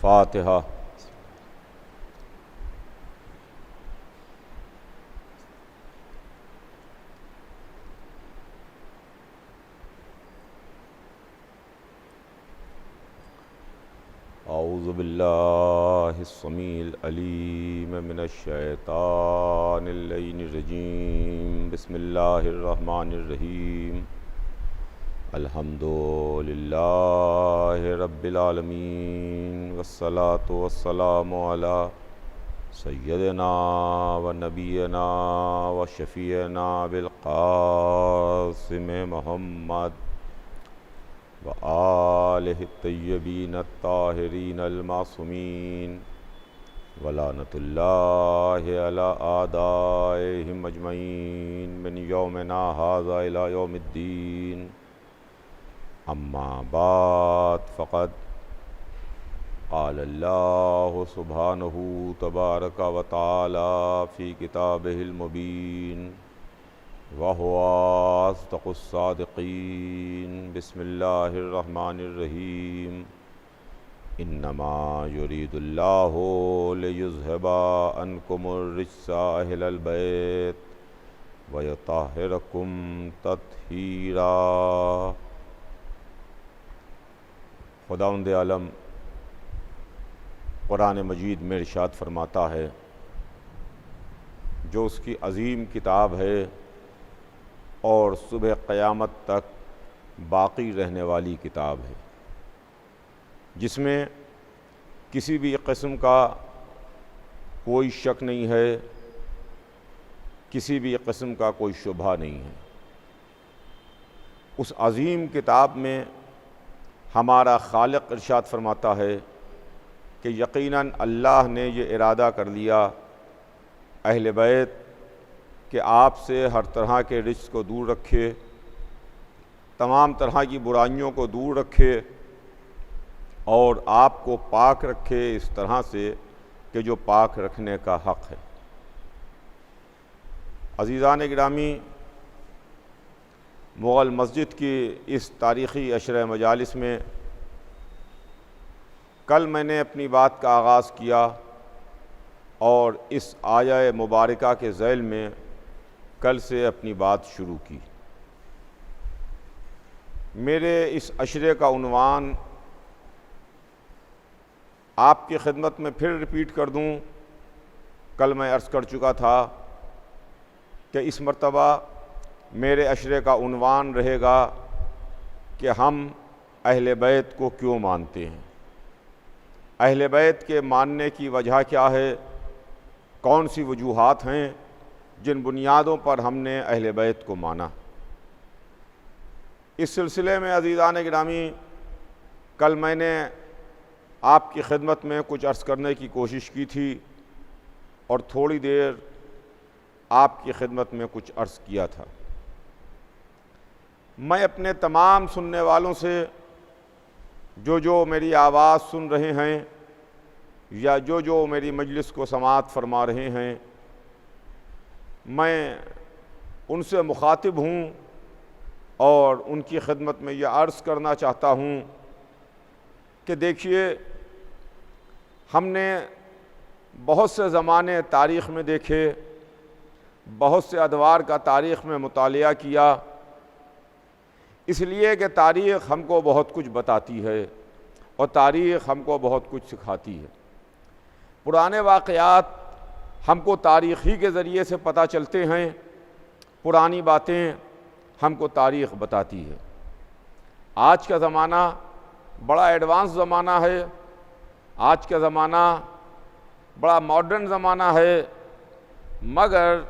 फातिहा। औज़ु बिल्लाहिस समील अलीम मिनश शैतानिर रजीम। बिस्मिल्लाहिर रहमानिर रहीम। अल्हम्दुलिल्लाहि रब्बिल आलमीन वस्सलातु वस्सलामु अला सय्यदिना व नबीना व शफ़ीना बिल क़ासिम मुहम्मद व आलिहि तय्यबीन ताहिरीन अल मासूमीन व लानतुल्लाहि अला आदाइहिम अजमईन मिन यौमिना हाज़ा इला यौमिद्दीन। अम्मा बाद फ़क़द क़ाल अल्लाहु सुब्हानहु तबारक व तआला फ़ी किताबिहिल मुबीन व हुवा अस्दक़ुस सादिक़ीन। बिस्मिल्लाहिर रहमानिर रहीम। इन्नमा युरीदुल्लाहु लियुज़हिबा अन्कुमुर रिज्सा अहलल बैत व युतहिरकुम तत्हीरा। खुदावंद आलम कुरान मजीद में इरशाद फरमाता है, जो उसकी अज़ीम किताब है और सुबह क़यामत तक बाक़ी रहने वाली किताब है, जिसमें किसी भी किस्म का कोई शक नहीं है, किसी भी किस्म का कोई शुबहा नहीं है। उस अज़ीम किताब में हमारा खालिक इरशाद फरमाता है कि यकीनन अल्लाह ने ये इरादा कर लिया अहले बैत कि आपसे हर तरह के रिज्क़ को दूर रखे, तमाम तरह की बुराइयों को दूर रखे और आपको पाक रखे इस तरह से कि जो पाक रखने का हक़ है। अज़ीज़ान गिरामी, मुग़ल मस्जिद की इस तारीख़ी अशर मजालिस में कल मैंने अपनी बात का आगाज़ किया और इस आया मुबारका के ज़ैल में कल से अपनी बात शुरू की। मेरे इस अशरे का उन्वान आपकी खिदमत में फिर रिपीट कर दूं। कल मैं अर्ज़ कर चुका था कि इस मर्तबा मेरे अशरे का उन्वान रहेगा कि हम अहले बैत को क्यों मानते हैं, अहले बैत के मानने की वजह क्या है, कौन सी वजूहात हैं जिन बुनियादों पर हमने अहले बैत को माना। इस सिलसिले में अज़ीज़ान गिरामी, कल मैंने आपकी खिदमत में कुछ अर्ज़ करने की कोशिश की थी और थोड़ी देर आपकी खिदमत में कुछ अर्ज़ किया था। मैं अपने तमाम सुनने वालों से, जो मेरी आवाज़ सुन रहे हैं या जो मेरी मजलिस को समाअत फरमा रहे हैं, मैं उनसे मुखातिब हूँ और उनकी खिदमत में यह अर्ज़ करना चाहता हूँ कि देखिए, हमने बहुत से ज़माने तारीख़ में देखे, बहुत से अदवार का तारीख़ में मुतालिया किया, इसलिए कि तारीख़ हमको बहुत कुछ बताती है और तारीख़ हमको बहुत कुछ सिखाती है। पुराने वाक़यात हमको तारीख़ ही के ज़रिए से पता चलते हैं, पुरानी बातें हमको तारीख़ बताती है। आज का ज़माना बड़ा एडवांस ज़माना है, आज का ज़माना बड़ा मॉडर्न ज़माना है, मगर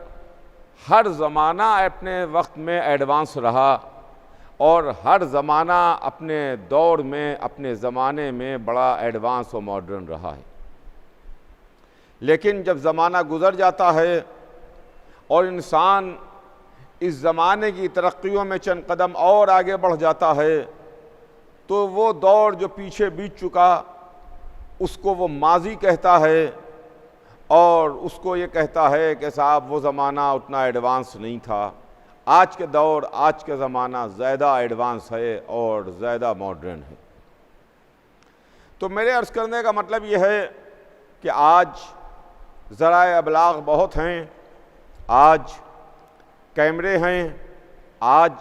हर ज़माना अपने वक्त में एडवांस रहा और हर ज़माना अपने दौर में, अपने ज़माने में बड़ा एडवांस और मॉडर्न रहा है। लेकिन जब ज़माना गुज़र जाता है और इंसान इस ज़माने की तरक्कियों में चंद कदम और आगे बढ़ जाता है, तो वो दौर जो पीछे बीत चुका उसको वो माजी कहता है और उसको ये कहता है कि साहब वो ज़माना उतना एडवांस नहीं था। आज के दौर, आज का ज़माना ज़्यादा एडवांस है और ज़्यादा मॉडर्न है। तो मेरे अर्ज़ करने का मतलब ये है कि आज ज़राए अबलाग बहुत हैं, आज कैमरे हैं, आज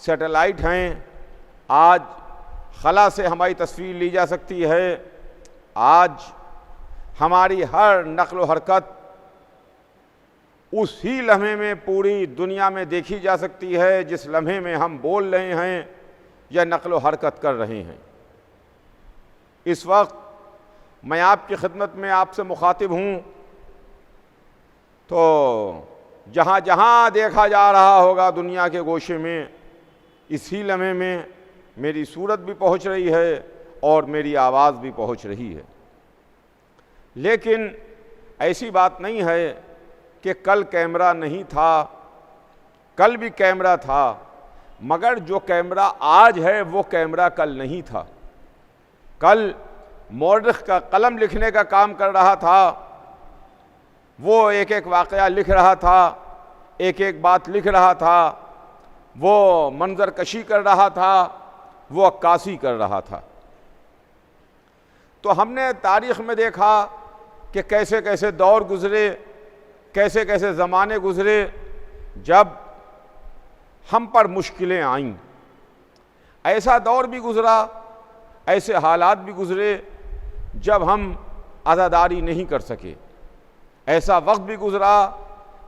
सैटेलाइट हैं, आज खला से हमारी तस्वीर ली जा सकती है, आज हमारी हर नक़्ल व हरकत उसी लम्हे में पूरी दुनिया में देखी जा सकती है जिस लम्हे में हम बोल रहे हैं या नक़्ल व हरकत कर रहे हैं। इस वक्त मैं आपकी खिदमत में आपसे मुखातिब हूँ, तो जहाँ जहाँ देखा जा रहा होगा दुनिया के गोशे में, इसी लम्हे में मेरी सूरत भी पहुँच रही है और मेरी आवाज़ भी पहुँच रही है। लेकिन ऐसी बात नहीं है कि कल कैमरा नहीं था, कल भी कैमरा था, मगर जो कैमरा आज है वो कैमरा कल नहीं था। कल मौरख़ का कलम लिखने का काम कर रहा था, वो एक एक वाक़या लिख रहा था, एक एक बात लिख रहा था, वो मंजर कशी कर रहा था, वो अक्कासी कर रहा था। तो हमने तारीख़ में देखा कि कैसे कैसे दौर गुज़रे, कैसे कैसे ज़माने गुज़रे जब हम पर मुश्किलें आईं। ऐसा दौर भी गुज़रा, ऐसे हालात भी गुज़रे जब हम आज़ादारी नहीं कर सके, ऐसा वक्त भी गुज़रा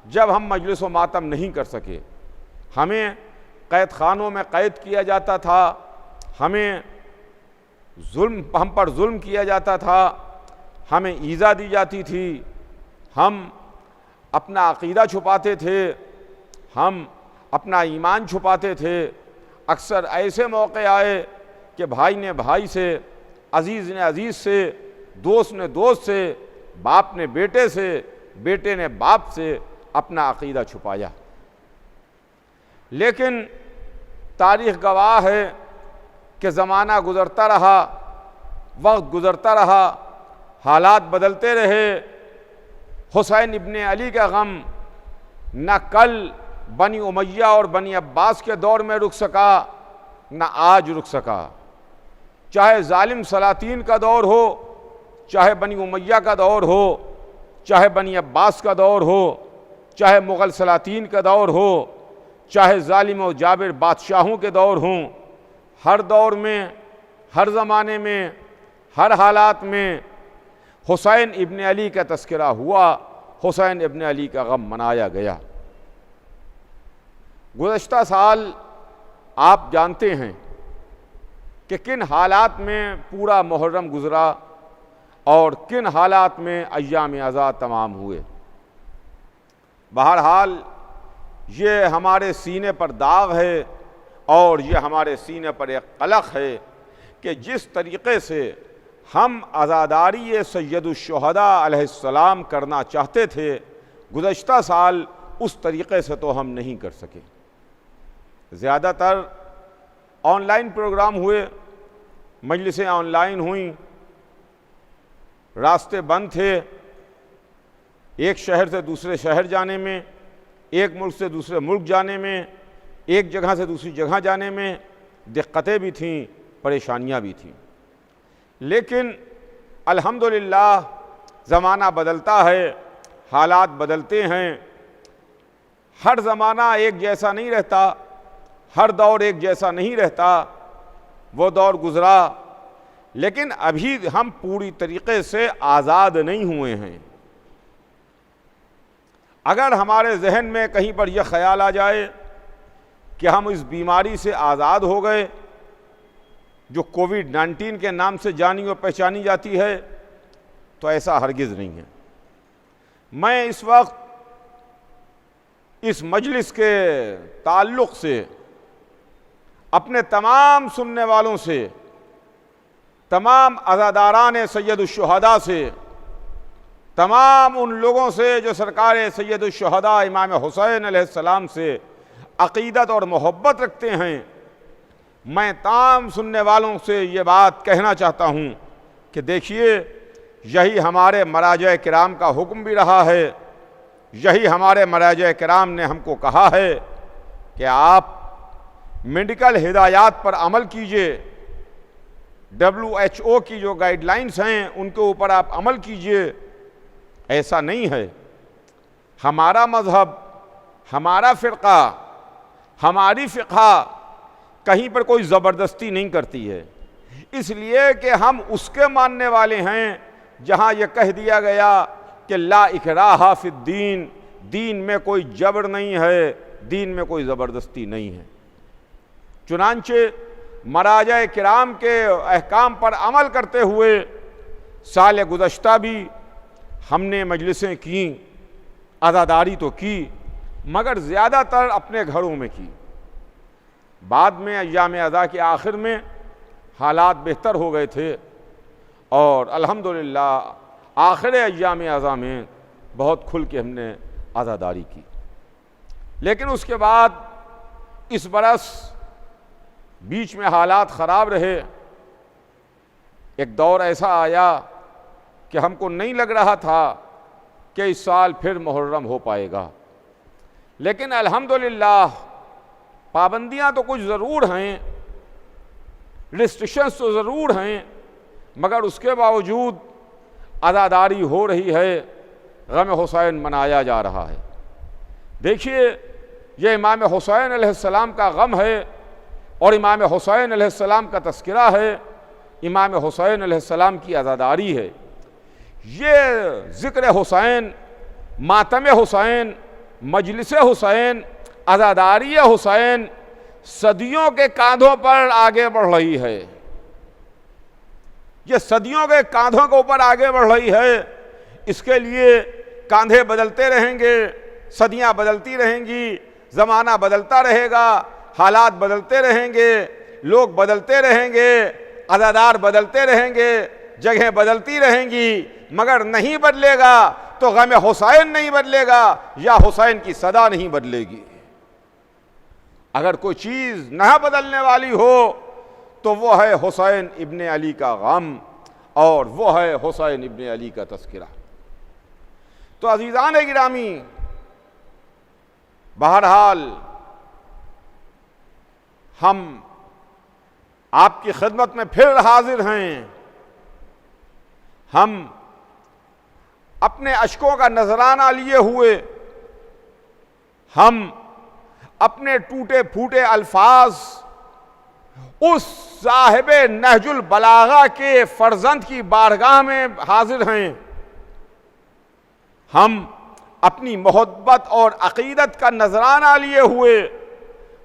जब हम मजलिस व मातम नहीं कर सके। हमें कैद खानों में कैद किया जाता था, हमें हम पर जुल्म किया जाता था, हमें ईज़ा दी जाती थी, हम अपना अक़ीदा छुपाते थे, हम अपना ईमान छुपाते थे। अक्सर ऐसे मौक़े आए कि भाई ने भाई से, अज़ीज़ ने अज़ीज़ से, दोस्त ने दोस्त से, बाप ने बेटे से, बेटे ने बाप से अपना अक़ीदा छुपाया। लेकिन तारीख़ गवाह है कि ज़माना गुज़रता रहा, वक्त गुज़रता रहा, हालात बदलते रहे। हुसैन इब्ने अली का गम न कल बनी उमैया और बनी अब्बास के दौर में रुक सका, न आज रुक सका। चाहे जालिम सलातीन का दौर हो, चाहे बनी उमैया का दौर हो, चाहे बनी अब्बास का दौर हो, चाहे मुग़ल सलातीन का दौर हो, चाहे जालिम और जाबिर बादशाहों के दौर हों, हर दौर में, हर ज़माने में, हर हालात में हुसैन इब्ने अली का तज़किरा हुआ, हुसैन इब्ने अली का गम मनाया गया। गुज़श्ता साल आप जानते हैं कि किन हालात में पूरा मुहर्रम गुज़रा और किन हालात में अय्याम आज़ाद तमाम हुए। बहरहाल ये हमारे सीने पर दाग है और ये हमारे सीने पर एक कलक है कि जिस तरीक़े से हम आज़ादारी सैयदुश्शुहदा अलैहिस्सलाम करना चाहते थे, गुज़श्ता साल उस तरीक़े से तो हम नहीं कर सके। ज़्यादातर ऑनलाइन प्रोग्राम हुए, मजलिसें ऑनलाइन हुईं, रास्ते बंद थे, एक शहर से दूसरे शहर जाने में, एक मुल्क से दूसरे मुल्क जाने में, एक जगह से दूसरी जगह जाने में दिक्कतें भी थीं, परेशानियां भी थीं। लेकिन अल्हम्दुलिल्लाह ज़माना बदलता है, हालात बदलते हैं। हर ज़माना एक जैसा नहीं रहता, हर दौर एक जैसा नहीं रहता। वो दौर गुज़रा, लेकिन अभी हम पूरी तरीक़े से आज़ाद नहीं हुए हैं। अगर हमारे जहन में कहीं पर यह ख्याल आ जाए कि हम इस बीमारी से आज़ाद हो गए जो कोविड-19 के नाम से जानी और पहचानी जाती है, तो ऐसा हरगिज़ नहीं है। मैं इस वक्त इस मजलिस के ताल्लुक़ से अपने तमाम सुनने वालों से, तमाम अज़ादारान सैयदुश्शुहदा से, तमाम उन लोगों से जो सरकार सैयदुश्शुहदा इमाम हुसैन अलैहिस्सलाम से अक़ीदत और मोहब्बत रखते हैं, मैं तमाम सुनने वालों से ये बात कहना चाहता हूँ कि देखिए, यही हमारे मराजा किराम का हुक्म भी रहा है, यही हमारे मराजा किराम ने हमको कहा है कि आप मेडिकल हिदायत पर अमल कीजिए, WHO की जो गाइडलाइंस हैं उनके ऊपर आप अमल कीजिए, ऐसा नहीं है। हमारा मज़हब, हमारा फ़िरक़ा, हमारी फ़िक़्हा कहीं पर कोई ज़बरदस्ती नहीं करती है, इसलिए कि हम उसके मानने वाले हैं जहाँ ये कह दिया गया कि ला इकराहा फिद्दीन, दीन में कोई जबर नहीं है, दीन में कोई ज़बरदस्ती नहीं है। चुनांचे मराजा किराम के अहकाम पर अमल करते हुए साल गुज़श्ता भी हमने मजलिसें की, अज़ादारी तो की, मगर ज़्यादातर अपने घरों में की। बाद में अय्याम अज़ा के आखिर में हालात बेहतर हो गए थे और अल्हम्दुलिल्लाह आखिर अय्याम अज़ा में बहुत खुल के हमने अज़ादारी की। लेकिन उसके बाद इस बरस बीच में हालात ख़राब रहे। एक दौर ऐसा आया कि हमको नहीं लग रहा था कि इस साल फिर मुहर्रम हो पाएगा, लेकिन अल्हम्दुलिल्लाह पाबंदियां तो कुछ ज़रूर हैं, रिस्ट्रिक्शंस तो ज़रूर हैं, मगर उसके बावजूद अज़ादारी हो रही है, गम हुसैन मनाया जा रहा है। देखिए, ये इमाम हुसैन अलैहिस्सलाम का गम है और इमाम हुसैन अलैहिस्सलाम का तज़किरा है, इमाम हुसैन अलैहिस्सलाम की अज़ादारी है। ये ज़िक्र हुसैन, मातम हुसैन, मजलिस हुसैन, अज़ादारी हुसैन सदियों के कांधों पर आगे बढ़ रही है। ये सदियों के कांधों के ऊपर आगे बढ़ रही है। इसके लिए कांधे बदलते रहेंगे, सदियां बदलती रहेंगी, ज़माना बदलता रहेगा, हालात बदलते रहेंगे, लोग बदलते रहेंगे, अज़ादार बदलते रहेंगे, जगहें बदलती रहेंगी, मगर नहीं बदलेगा तो गम हुसैन नहीं बदलेगा या हुसैन की सदा नहीं बदलेगी। अगर कोई चीज़ ना बदलने वाली हो तो वो है हुसैन इब्ने अली का गम और वो है हुसैन इब्ने अली का तज़किरा। तो अज़ीज़ान गिरामी, बहरहाल हम आपकी खिदमत में फिर हाजिर हैं। हम अपने अश्कों का नजराना लिए हुए, हम अपने टूटे फूटे अल्फाज उस साहिब नहजुल बलागा के फर्जंद की बारगाह में हाजिर हैं। हम अपनी मोहब्बत और अकीदत का नजराना लिए हुए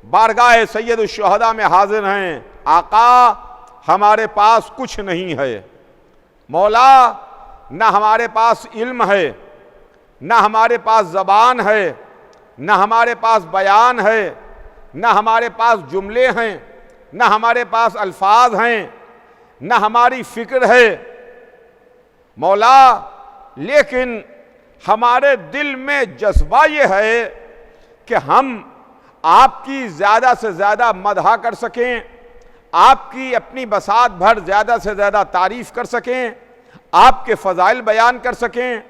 बारगाह सैयद शुहदा में हाजिर हैं। आका, हमारे पास कुछ नहीं है, मौला, ना हमारे पास इल्म है, ना हमारे पास ज़बान है, ना हमारे पास बयान है, ना हमारे पास जुमले हैं, ना हमारे पास अल्फाज हैं, ना हमारी फ़िक्र है मौला, लेकिन हमारे दिल में जज्बा ये है कि हम आपकी ज़्यादा से ज़्यादा मदहा कर सकें, आपकी अपनी बसात भर ज़्यादा से ज़्यादा तारीफ़ कर सकें, आपके फ़ज़ाइल बयान कर सकें,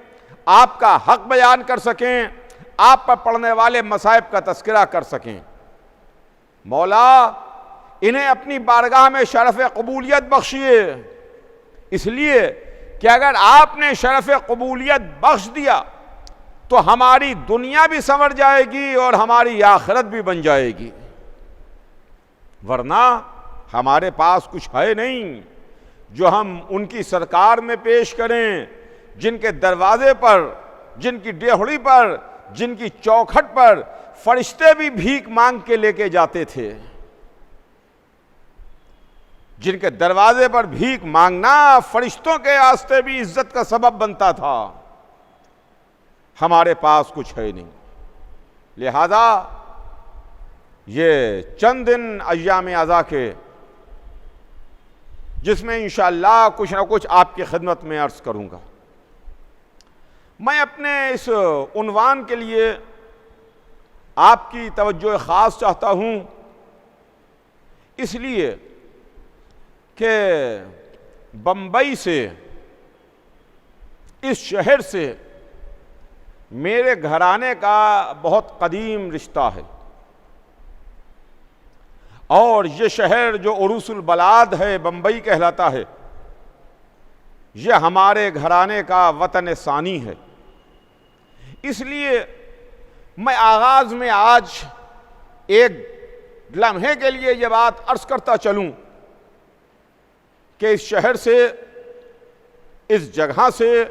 आपका हक़ बयान कर सकें, आप पर पड़ने वाले मसाइब का तज़किरा कर सकें। मौला, इन्हें अपनी बारगाह में शरफ़ क़बूलियत बख्शिए, इसलिए कि अगर आपने शरफ़ क़बूलियत बख्श दिया तो हमारी दुनिया भी संवर जाएगी और हमारी आखिरत भी बन जाएगी, वरना हमारे पास कुछ है नहीं जो हम उनकी सरकार में पेश करें, जिनके दरवाजे पर, जिनकी डेहड़ी पर, जिनकी चौखट पर फरिश्ते भी भीख मांग के लेके जाते थे। जिनके दरवाजे पर भीख मांगना फरिश्तों के वास्ते भी इज्जत का सबब बनता था, हमारे पास कुछ है नहीं। लिहाजा ये चंद दिन अय्याम अज़ा के, जिसमें इंशाअल्लाह कुछ ना कुछ आपकी खिदमत में अर्ज़ करूँगा। मैं अपने इस उन्वान के लिए आपकी तवज्जो ख़ास चाहता हूँ, इसलिए कि बम्बई से, इस शहर से मेरे घराने का बहुत कदीम रिश्ता है और ये शहर जो उरूसुल बलाद है, बम्बई कहलाता है, ये हमारे घराने का वतन सानी है। इसलिए मैं आगाज में आज एक लम्हे के लिए ये बात अर्ज करता चलूं कि इस शहर से, इस जगह से,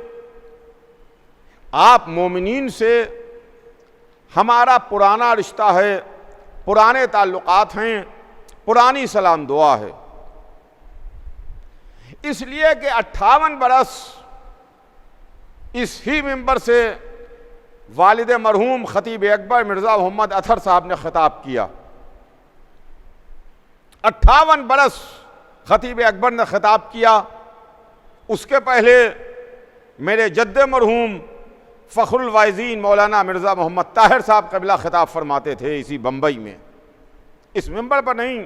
आप मोमिनीन से हमारा पुराना रिश्ता है, पुराने ताल्लुकात हैं, पुरानी सलाम दुआ है। इसलिए कि 58 बरस इस ही मिंबर से वालिद मरहूम खतीब अकबर मिर्ज़ा मोहम्मद अतहर साहब ने खिताब किया। 58 बरस खतीब अकबर ने खिताब किया। उसके पहले मेरे जद्द मरहूम फ़ख्रुल वाइज़ीन मौलाना मिर्ज़ा मोहम्मद ताहिर साहब क़िबला खिताब फरमाते थे इसी बम्बई में, इस मिंबर पर नहीं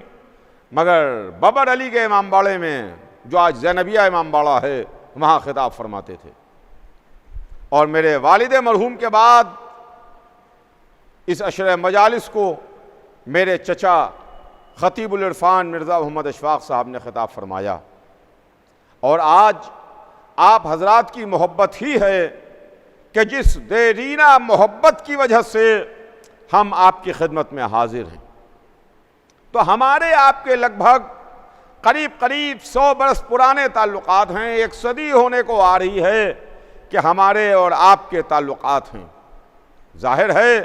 मगर बबर अली के इमाम बाड़े में, जो आज ज़ैनबिया इमाम बाड़ा है, वहाँ खिताब फरमाते थे। और मेरे वालिद मरहूम के बाद इस अशर मजालिस को मेरे चचा खतीबुल इरफान मिर्ज़ा मोहम्मद अशफाक साहब ने खिताब फरमाया। और आज आप हजरात की मोहब्बत ही है कि जिस देरीना मोहब्बत की वजह से हम आपकी खिदमत में हाजिर हैं। तो हमारे आपके लगभग करीब करीब 100 बरस पुराने ताल्लुकात हैं। एक सदी होने को आ रही है कि हमारे और आपके ताल्लुकात हैं। जाहिर है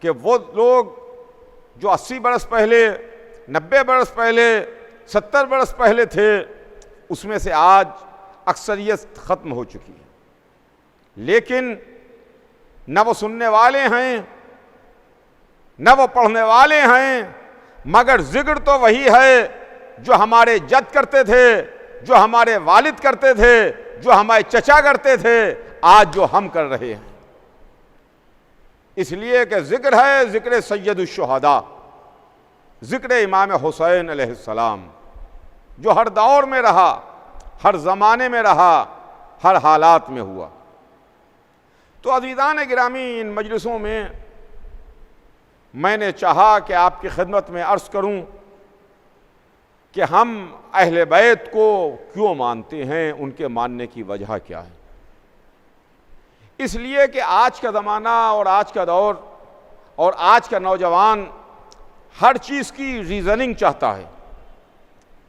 कि वो लोग जो 80 बरस पहले, 90 बरस पहले, 70 बरस पहले थे, उसमें से आज अक्सरियत ख़त्म हो चुकी है। लेकिन न वो सुनने वाले हैं, न वो पढ़ने वाले हैं, मगर जिक्र तो वही है जो हमारे जद करते थे, जो हमारे वालिद करते थे, जो हमारे चचा करते थे, आज जो हम कर रहे हैं। इसलिए कि जिक्र है जिक्र सैयदुश्शुहदा, जिक्र इमाम हुसैन अलैहिस्सलाम, जो हर दौर में रहा, हर ज़माने में रहा, हर हालात में हुआ। तो अज़ीज़ान गिरामी, इन मजलिसों में मैंने चाहा कि आपकी खिदमत में अर्ज़ करूं कि हम अहले बैत को क्यों मानते हैं, उनके मानने की वजह क्या है। इसलिए कि आज का ज़माना और आज का दौर और आज का नौजवान हर चीज़ की रीज़निंग चाहता है।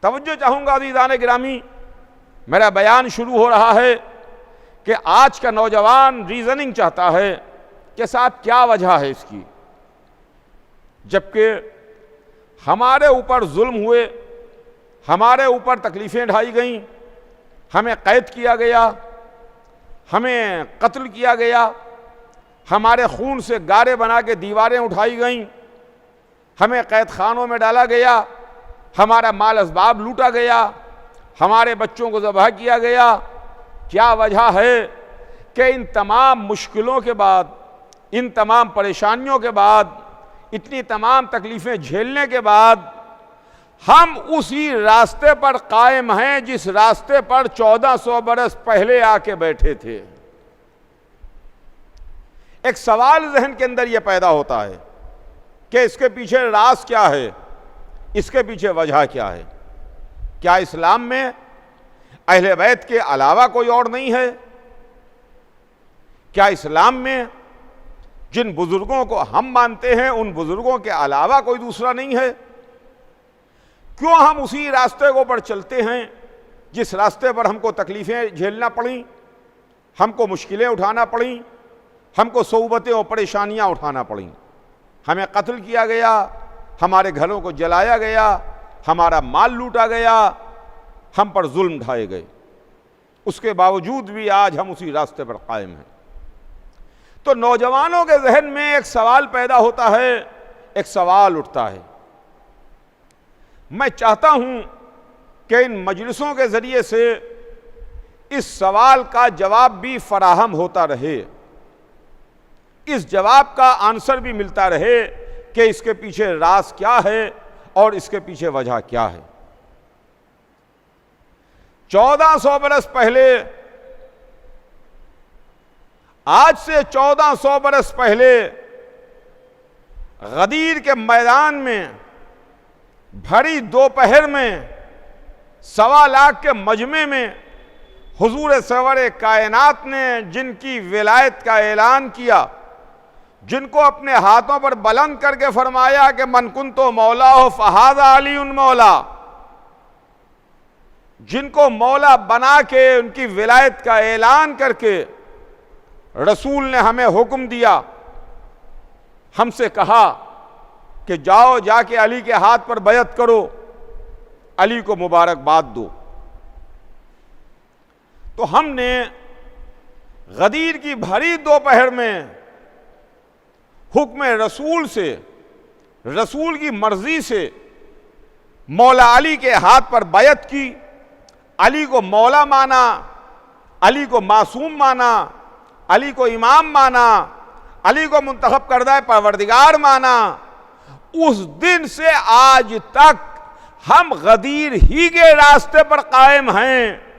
तवज्जो चाहूँगा अज़ीज़ान गिरामी, मेरा बयान शुरू हो रहा है कि आज का नौजवान रीज़निंग चाहता है कि साहब क्या वजह है इसकी, जबकि हमारे ऊपर जुल्म हुए, हमारे ऊपर तकलीफ़ें ढाई गईं, हमें कैद किया गया, हमें कत्ल किया गया, हमारे खून से गारे बना के दीवारें उठाई गईं, हमें कैद खानों में डाला गया, हमारा माल असबाब लूटा गया, हमारे बच्चों को ज़बह किया गया। क्या वजह है कि इन तमाम मुश्किलों के बाद, इन तमाम परेशानियों के बाद, इतनी तमाम तकलीफ़ें झेलने के बाद हम उसी रास्ते पर कायम हैं जिस रास्ते पर 1400 बरस पहले आके बैठे थे। एक सवाल जहन के अंदर यह पैदा होता है कि इसके पीछे राज क्या है, इसके पीछे वजह क्या है। क्या इस्लाम में अहले बैत के अलावा कोई और नहीं है? क्या इस्लाम में जिन बुजुर्गों को हम मानते हैं उन बुजुर्गों के अलावा कोई दूसरा नहीं है? क्यों हम उसी रास्ते को पर चलते हैं जिस रास्ते पर हमको तकलीफ़ें झेलना पड़ी, हमको मुश्किलें उठाना पड़ी, हमको सोबतें और परेशानियां उठाना पड़ी, हमें कत्ल किया गया, हमारे घरों को जलाया गया, हमारा माल लूटा गया, हम पर जुल्म ढाए गए, उसके बावजूद भी आज हम उसी रास्ते पर कायम हैं। तो नौजवानों के जहन में एक सवाल पैदा होता है, एक सवाल उठता है। मैं चाहता हूं कि इन मजलिसों के ज़रिए से इस सवाल का जवाब भी फराहम होता रहे, इस जवाब का आंसर भी मिलता रहे कि इसके पीछे राज क्या है और इसके पीछे वजह क्या है। 1400 बरस पहले, आज से 1400 बरस पहले गदीर के मैदान में भरी दोपहर में 1.25 लाख के मजमे में हुजूर सरवर कायनात ने जिनकी विलायत का ऐलान किया, जिनको अपने हाथों पर बुलंद करके फरमाया कि मन कुंतो मौला हो फहादा अली उन मौला, जिनको मौला बना के उनकी विलायत का ऐलान करके रसूल ने हमें हुक्म दिया, हमसे कहा कि जाओ जाके अली के हाथ पर बैत करो, अली को मुबारकबाद दो। तो हमने गदीर की भरी दोपहर में हुक्म रसूल से, रसूल की मर्जी से मौला अली के हाथ पर बैत की, अली को मौला माना, अली को मासूम माना, अली को इमाम माना, अली को मुंतखब करदा परवरदिगार माना। उस दिन से आज तक हम गदीर ही के रास्ते पर कायम हैं।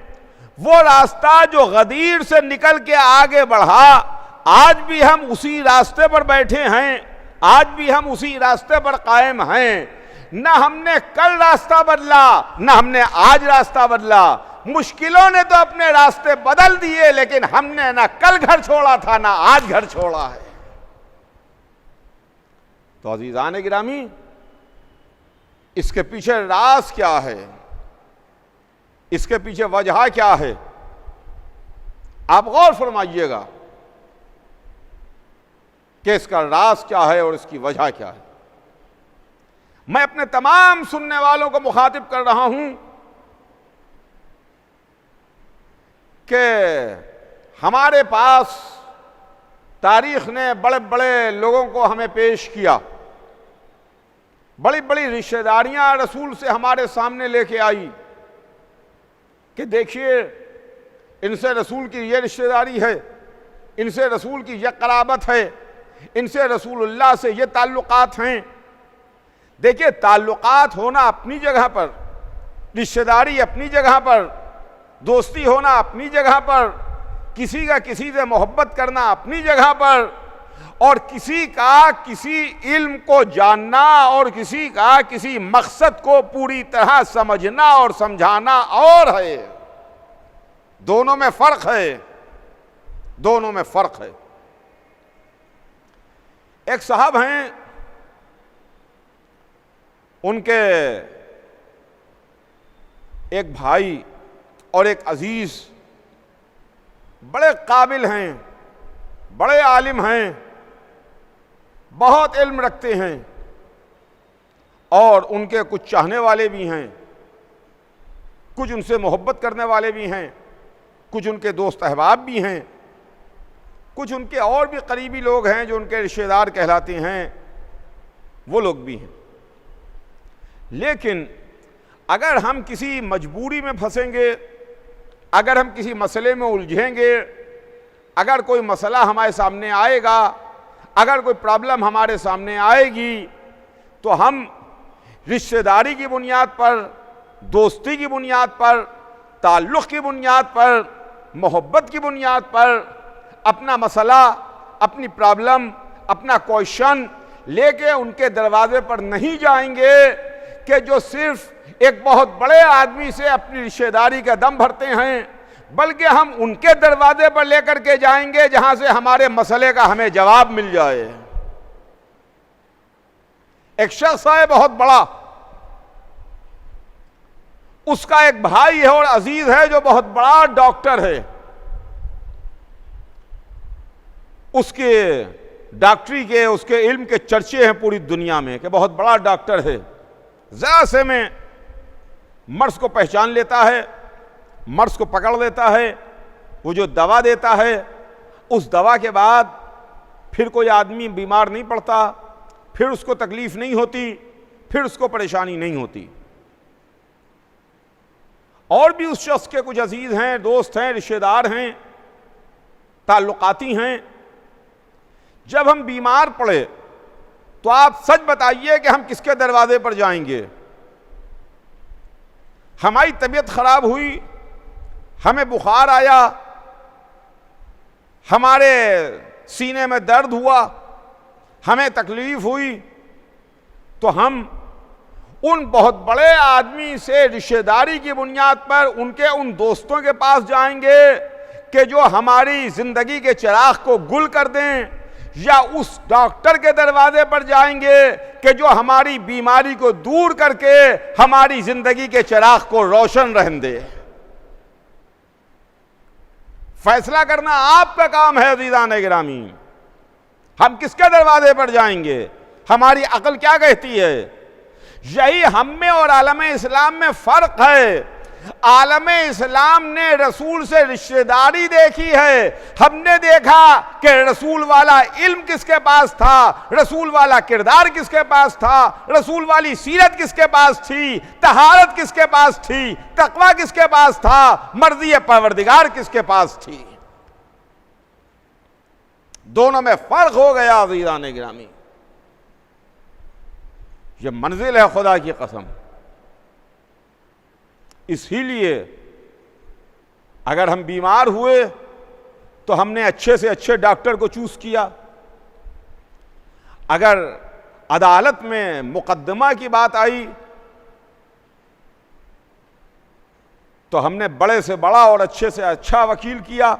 वो रास्ता जो गदीर से निकल के आगे बढ़ा, आज भी हम उसी रास्ते पर बैठे हैं, आज भी हम उसी रास्ते पर कायम हैं। न हमने कल रास्ता बदला, न हमने आज रास्ता बदला। मुश्किलों ने तो अपने रास्ते बदल दिए, लेकिन हमने ना कल घर छोड़ा था ना आज घर छोड़ा है। तो अजीजान गिरामी, इसके पीछे राज क्या है, इसके पीछे वजह क्या है, आप गौर फरमाइएगा कि इसका राज क्या है और इसकी वजह क्या है। मैं अपने तमाम सुनने वालों को मुखातिब कर रहा हूं कि हमारे पास तारीख ने बड़े बड़े लोगों को हमें पेश किया, बड़ी बड़ी रिश्तेदारियां रसूल से हमारे सामने लेके आई कि देखिए इनसे रसूल की ये रिश्तेदारी है, इनसे रसूल की ये कराबत है, इनसे रसूलुल्लाह से ये ताल्लुकात हैं। देखिए, ताल्लुकात होना अपनी जगह पर, रिश्तेदारी अपनी जगह पर, दोस्ती होना अपनी जगह पर, किसी का किसी से मोहब्बत करना अपनी जगह पर, और किसी का किसी इल्म को जानना और किसी का किसी मकसद को पूरी तरह समझना और समझाना और है। दोनों में फर्क है, दोनों में फर्क है। एक साहब हैं, उनके एक भाई और एक अजीज बड़े काबिल हैं, बड़े आलिम हैं, बहुत इल्म रखते हैं, और उनके कुछ चाहने वाले भी हैं, कुछ उनसे मोहब्बत करने वाले भी हैं, कुछ उनके दोस्त अहबाब भी हैं, कुछ उनके और भी करीबी लोग हैं जो उनके रिश्तेदार कहलाते हैं, वो लोग भी हैं। लेकिन अगर हम किसी मजबूरी में फंसेंगे, अगर हम किसी मसले में उलझेंगे, अगर कोई मसला हमारे सामने आएगा, अगर कोई प्रॉब्लम हमारे सामने आएगी, तो हम रिश्तेदारी की बुनियाद पर, दोस्ती की बुनियाद पर, ताल्लुक़ की बुनियाद पर, मोहब्बत की बुनियाद पर अपना मसला, अपनी प्रॉब्लम, अपना क्वेश्चन लेके उनके दरवाजे पर नहीं जाएंगे कि जो सिर्फ एक बहुत बड़े आदमी से अपनी रिश्तेदारी का दम भरते हैं, बल्कि हम उनके दरवाजे पर लेकर के जाएंगे जहां से हमारे मसले का हमें जवाब मिल जाए। एक शख्स है बहुत बड़ा, उसका एक भाई है और अजीज है जो बहुत बड़ा डॉक्टर है। उसके डॉक्टरी के, उसके इल्म के चर्चे हैं पूरी दुनिया में कि बहुत बड़ा डॉक्टर है। जरा से में मर्ज को पहचान लेता है, मर्ज को पकड़ लेता है, वो जो दवा देता है, उस दवा के बाद फिर कोई आदमी बीमार नहीं पड़ता, फिर उसको तकलीफ नहीं होती, फिर उसको परेशानी नहीं होती। और भी उस शख्स के कुछ अजीज हैं, दोस्त हैं, रिश्तेदार हैं, ताल्लुकाती हैं। जब हम बीमार पड़े तो आप सच बताइए कि हम किसके दरवाजे पर जाएंगे? हमारी तबीयत खराब हुई, हमें बुखार आया, हमारे सीने में दर्द हुआ, हमें तकलीफ हुई, तो हम उन बहुत बड़े आदमी से रिश्तेदारी की बुनियाद पर उनके उन दोस्तों के पास जाएंगे कि जो हमारी जिंदगी के चिराग को गुल कर दें, या उस डॉक्टर के दरवाजे पर जाएंगे कि जो हमारी बीमारी को दूर करके हमारी जिंदगी के चिराग को रोशन रहने दे। फैसला करना आपका काम है अज़ीज़ान गिरामी। हम किसके दरवाजे पर जाएंगे, हमारी अकल क्या कहती है। यही हम में और आलम इस्लाम में फर्क है। आलम इस्लाम ने रसूल से रिश्तेदारी देखी है। हमने देखा कि रसूल वाला इल्म किसके पास था, रसूल वाला किरदार किसके पास था, रसूल वाली सीरत किसके पास थी, तहारत किसके पास थी, तकवा किसके पास था, मर्ज़ी परवरदिगार किसके पास थी। दोनों में फर्क हो गया अज़ीज़ान गिरामी। ये मंजिल है खुदा की कसम। इसीलिए अगर हम बीमार हुए तो हमने अच्छे से अच्छे डॉक्टर को चूज किया। अगर अदालत में मुकदमा की बात आई तो हमने बड़े से बड़ा और अच्छे से अच्छा वकील किया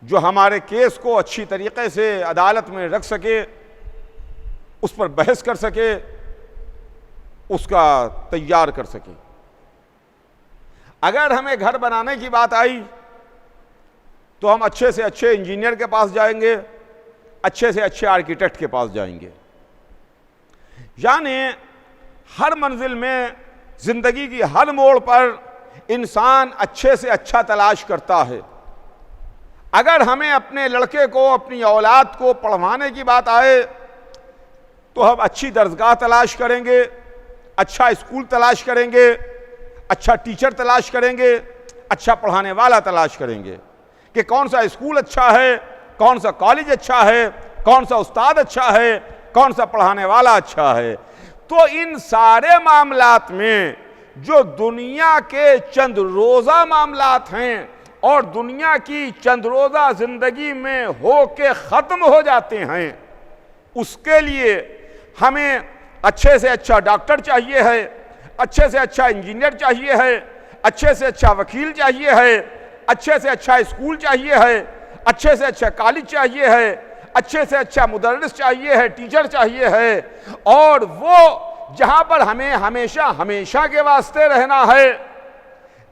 जो हमारे केस को अच्छी तरीके से अदालत में रख सके, उस पर बहस कर सके, उसका तैयार कर सके। अगर हमें घर बनाने की बात आई तो हम अच्छे से अच्छे इंजीनियर के पास जाएंगे, अच्छे से अच्छे आर्किटेक्ट के पास जाएंगे। यानी हर मंजिल में, जिंदगी की हर मोड़ पर इंसान अच्छे से अच्छा तलाश करता है। अगर हमें अपने लड़के को, अपनी औलाद को पढ़वाने की बात आए तो हम अच्छी दर्जगाह तलाश करेंगे, अच्छा स्कूल तलाश करेंगे, अच्छा टीचर तलाश करेंगे, अच्छा पढ़ाने वाला तलाश करेंगे कि कौन सा स्कूल अच्छा है, कौन सा कॉलेज अच्छा है, कौन सा उस्ताद अच्छा है, कौन सा पढ़ाने वाला अच्छा है। तो इन सारे मामलात में जो दुनिया के चंद रोज़ा मामलात हैं और दुनिया की चंद रोज़ा ज़िंदगी में हो के ख़त्म हो जाते हैं, उसके लिए हमें अच्छे से अच्छा डॉक्टर चाहिए है, अच्छे से अच्छा इंजीनियर चाहिए है, अच्छे से अच्छा वकील चाहिए है, अच्छे से अच्छा स्कूल चाहिए है, अच्छे से अच्छा कॉलेज चाहिए है, अच्छे से अच्छा मुदर्रिस चाहिए है, टीचर चाहिए है। और वो जहाँ पर हमें हमेशा हमेशा के वास्ते रहना है,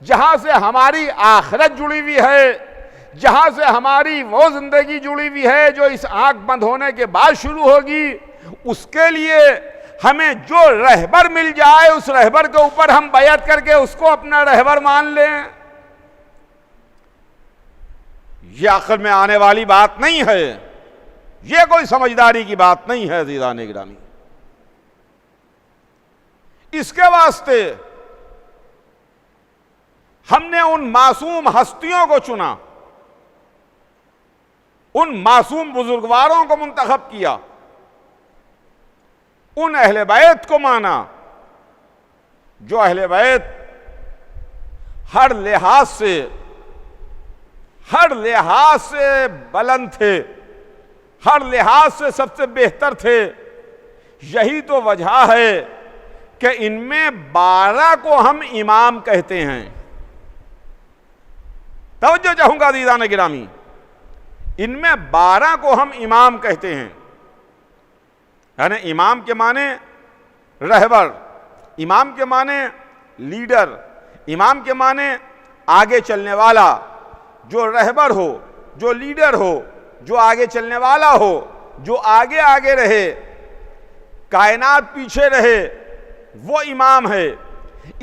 जहाँ से हमारी आखिरत जुड़ी हुई है, जहाँ से हमारी वो ज़िंदगी जुड़ी हुई है जो इस आँख बंद होने के बाद शुरू होगी, उसके लिए हमें जो रहबर मिल जाए उस रहबर के ऊपर हम बैअत करके उसको अपना रहबर मान लें। यह अक्ल में आने वाली बात नहीं है, यह कोई समझदारी की बात नहीं है अज़ीज़ान गिरामी। इसके वास्ते हमने उन मासूम हस्तियों को चुना, उन मासूम बुजुर्गवारों को मुंतखब किया, उन अहले बैत को माना जो अहले बैत हर लिहाज से बुलंद थे, हर लिहाज से सबसे बेहतर थे। यही तो वजह है कि इनमें 12 को हम इमाम कहते हैं। तवज्जो चाहूंगा अज़ीज़ान गिरामी, इनमें 12 को हम इमाम कहते हैं। यानी इमाम के माने रहबर, इमाम के माने लीडर, इमाम के माने आगे चलने वाला। जो रहबर हो, जो लीडर हो, जो आगे चलने वाला हो, जो आगे आगे रहे, कायनात पीछे रहे, वो इमाम है।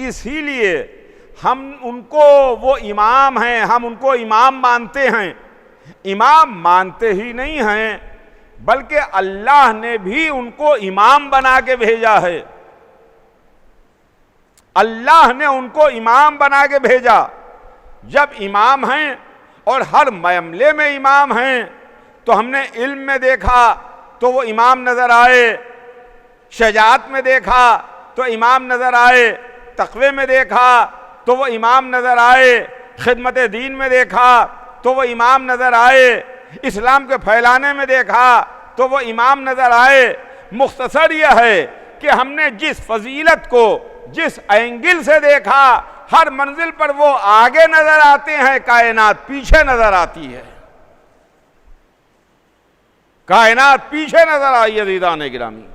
इसीलिए हम उनको वो इमाम हैं, हम उनको इमाम मानते हैं। इमाम मानते ही नहीं हैं बल्कि अल्लाह ने भी उनको इमाम बना के भेजा है। अल्लाह ने उनको इमाम बना के भेजा। जब इमाम हैं और हर मामले में इमाम हैं तो हमने इल्म में देखा तो वो इमाम नजर आए, शजाअत में देखा तो इमाम नजर आए, तक़वे में देखा तो वो इमाम नजर आए, खिदमत दीन में देखा तो वो इमाम नजर आए, इस्लाम के फैलाने में देखा तो वो इमाम नजर आए। मुख्तसर यह है कि हमने जिस फजीलत को जिस एंगल से देखा, हर मंजिल पर वो आगे नजर आते हैं, कायनात पीछे नजर आती है। कायनात पीछे नजर आई अज़ीज़ान गिरामी।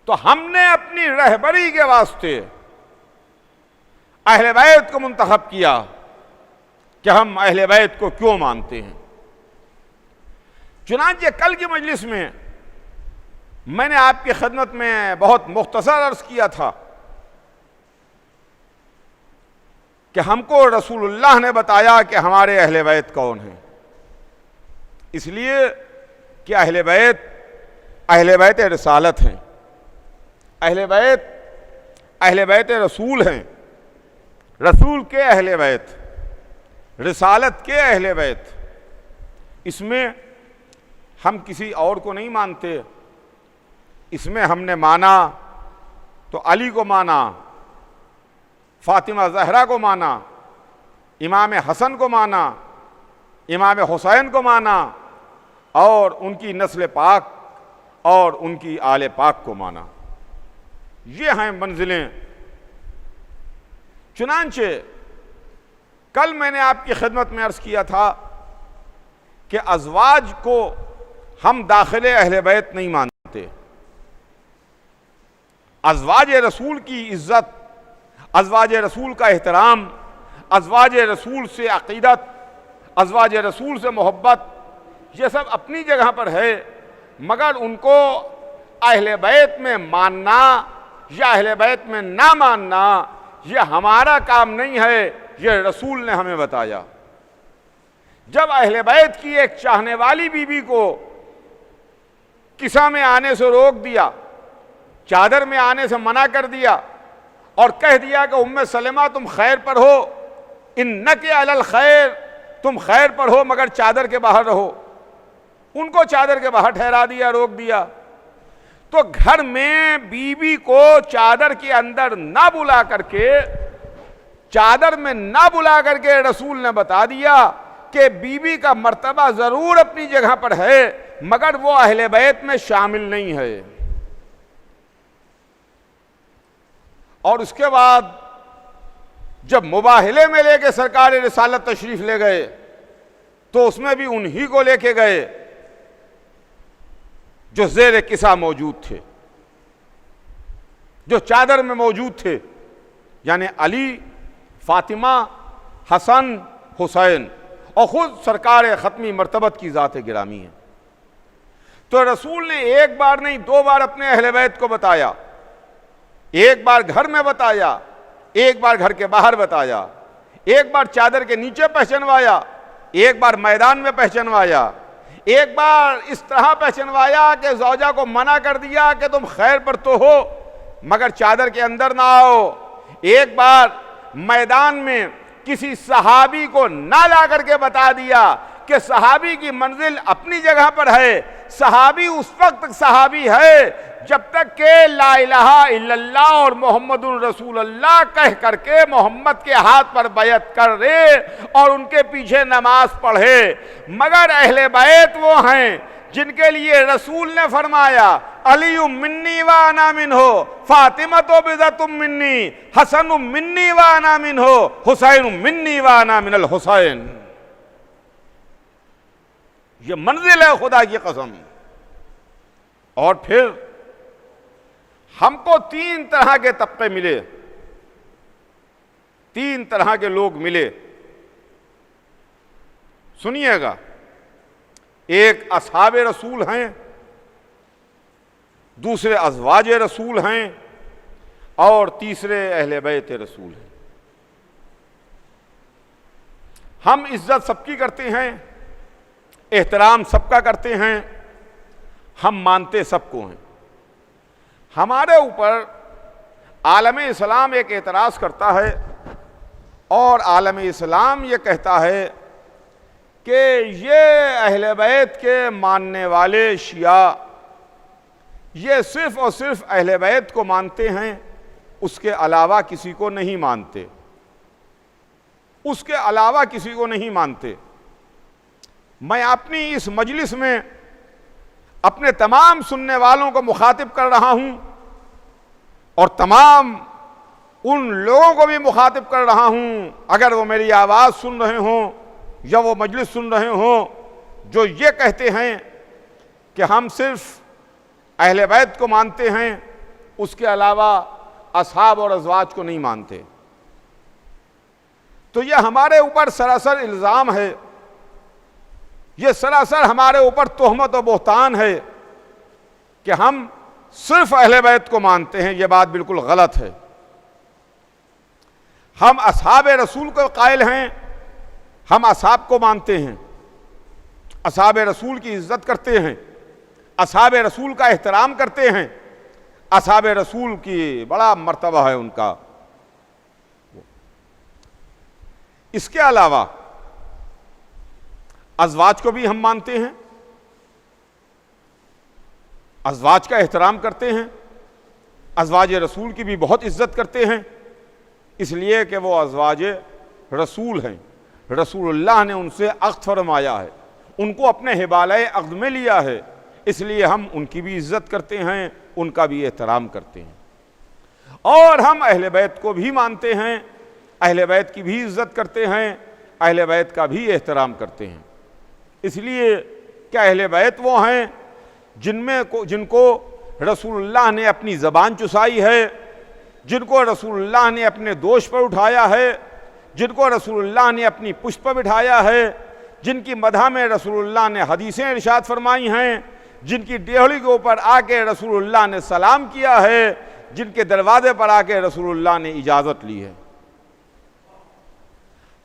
तो हमने अपनी रहबरी के वास्ते अहले बैत को मुंतखब किया कि हम अहले बैत को क्यों मानते हैं। चुनांचे कल की मजलिस में मैंने आपकी खिदमत में बहुत मुख्तसर अर्ज किया था कि हमको रसूलुल्लाह ने बताया कि हमारे अहले बैत कौन हैं, इसलिए कि अहले बैत रिसालत हैं, अहले बैत रसूल हैं, रसूल के अहले बैत, रिसालत के अहले बैत। इसमें हम किसी और को नहीं मानते। इसमें हमने माना तो अली को माना, फातिमा ज़हरा को माना, इमाम हसन को माना, इमाम हुसैन को माना और उनकी नस्ल पाक और उनकी आले पाक को माना। ये हैं मंजिलें। चुनांचे कल मैंने आपकी खिदमत में अर्ज़ किया था कि अज़वाज को हम दाखिले अहले बैत नहीं मानते। अज़वाज रसूल की इज़्ज़त, अज़वाज रसूल का एहतराम, अज़वाज रसूल से अक़ीदत, अज़वाज रसूल से मोहब्बत, ये सब अपनी जगह पर है, मगर उनको अहले बैत में मानना या अहले बैत में ना मानना ये हमारा काम नहीं है, ये रसूल ने हमें बताया। जब अहले बैत की एक चाहने वाली बीबी को किसा में आने से रोक दिया, चादर में आने से मना कर दिया और कह दिया कि उम्मे सलेमा तुम खैर पर हो, इन्नके अलल खैर, तुम खैर पर हो मगर चादर के बाहर रहो, उनको चादर के बाहर ठहरा दिया, रोक दिया। तो घर में बीबी को चादर के अंदर ना बुला करके, चादर में ना बुला करके रसूल ने बता दिया कि बीबी का मर्तबा जरूर अपनी जगह पर है मगर वो अहले बैत में शामिल नहीं है। और उसके बाद जब मुबाहिले में लेके सरकार रिसालत तशरीफ ले गए तो उसमें भी उन्हीं को लेके गए जो ज़ेर किसा मौजूद थे, जो चादर में मौजूद थे, यानी अली, फातिमा, हसन, हुसैन और खुद सरकार ख़त्मी मर्तबत की ज़ात गिरामी है। तो रसूल ने एक बार नहीं 2 बार अपने अहले बैत को बताया, एक बार घर में बताया, एक बार घर के बाहर बताया, एक बार चादर के नीचे पहचानवाया, एक बार मैदान में पहचानवाया, एक बार इस तरह पहचानवाया कि ज़ौजा को मना कर दिया कि तुम खैर पर तो हो मगर चादर के अंदर ना आओ, एक बार मैदान में किसी सहाबी को ना ला करके बता दिया कि सहाबी की मंजिल अपनी जगह पर है, सहाबी उस वक्त सहाबी है जब तक के ला इलाहा इल्लल्लाह और मोहम्मदुर रसूलुल्लाह कह करके मोहम्मद के हाथ पर बैत कर ले और उनके पीछे नमाज पढ़े। मगर अहले बैत वो हैं जिनके लिए रसूल ने फरमाया अली मिन्नी व अना मिन्हो, फातिमा तो बिज़तुम मिन्नी, हसन मिन्नी व अना मिन्हो, हुसैन मिन्नी व अना मिनल हुसैन। ये मंजिल है खुदा की कसम। और फिर हमको 3 तरह के तबके मिले, 3 तरह के लोग मिले। सुनिएगा, एक असहाब रसूल हैं, दूसरे अज़वाज रसूल हैं और तीसरे अहले बैत रसूल हैं। हम इज्जत सबकी करते हैं, एहतराम सबका करते हैं, हम मानते सबको हैं। हमारे ऊपर आलम इस्लाम एक एतराज़ करता है और आलम इस्लाम ये कहता है कि ये अहले बैत के मानने वाले शिया ये सिर्फ़ और सिर्फ अहले बैत को मानते हैं, उसके अलावा किसी को नहीं मानते, उसके अलावा किसी को नहीं मानते। मैं अपनी इस मजलिस में अपने तमाम सुनने वालों को मुखातिब कर रहा हूं और तमाम उन लोगों को भी मुखातिब कर रहा हूं, अगर वो मेरी आवाज़ सुन रहे हों या वो मजलिस सुन रहे हों, जो ये कहते हैं कि हम सिर्फ अहले बैत को मानते हैं, उसके अलावा असहाब और अज़वाज को नहीं मानते, तो ये हमारे ऊपर सरासर इल्ज़ाम है, ये सरासर हमारे ऊपर तोहमत और बोहतान है कि हम सिर्फ अहले बैत को मानते हैं। ये बात बिल्कुल गलत है। हम असहाब रसूल को कायल हैं, हम असहाब को मानते हैं, असहाब रसूल की इज्जत करते हैं, असहाब रसूल का एहतराम करते हैं, असहाब रसूल की बड़ा मर्तबा है उनका। इसके अलावा अज़वाज को भी हम मानते हैं, अज़वाज का एहतराम करते हैं, अज़वाज रसूल की भी बहुत इज्जत करते हैं, इसलिए कि वो अज़वाज रसूल हैं। रसूलुल्लाह ने उनसे अक़्द फरमाया है, उनको अपने हिबाले अक़्द में लिया है, इसलिए हम उनकी भी इज्जत करते हैं, उनका भी एहतराम करते हैं। और हम अहले बैत को भी मानते हैं, अहले बैत की भी इज्जत करते हैं, अहले बैत का भी एहतराम करते हैं। इसलिए कि अहले बैत वो हैं जिनको रसूलुल्लाह ने अपनी ज़बान चुसाई है, जिनको रसूलुल्लाह ने अपने दोष पर उठाया है, जिनको रसूलुल्लाह ने अपनी पुष्ट पर बिठाया है, जिनकी मदह में रसूलुल्लाह ने हदीसें इरशाद फरमाई हैं, जिनकी डेहड़ी के ऊपर आके रसूलुल्लाह ने सलाम किया है, जिनके दरवाजे पर आके रसूलुल्लाह ने इजाज़त ली है।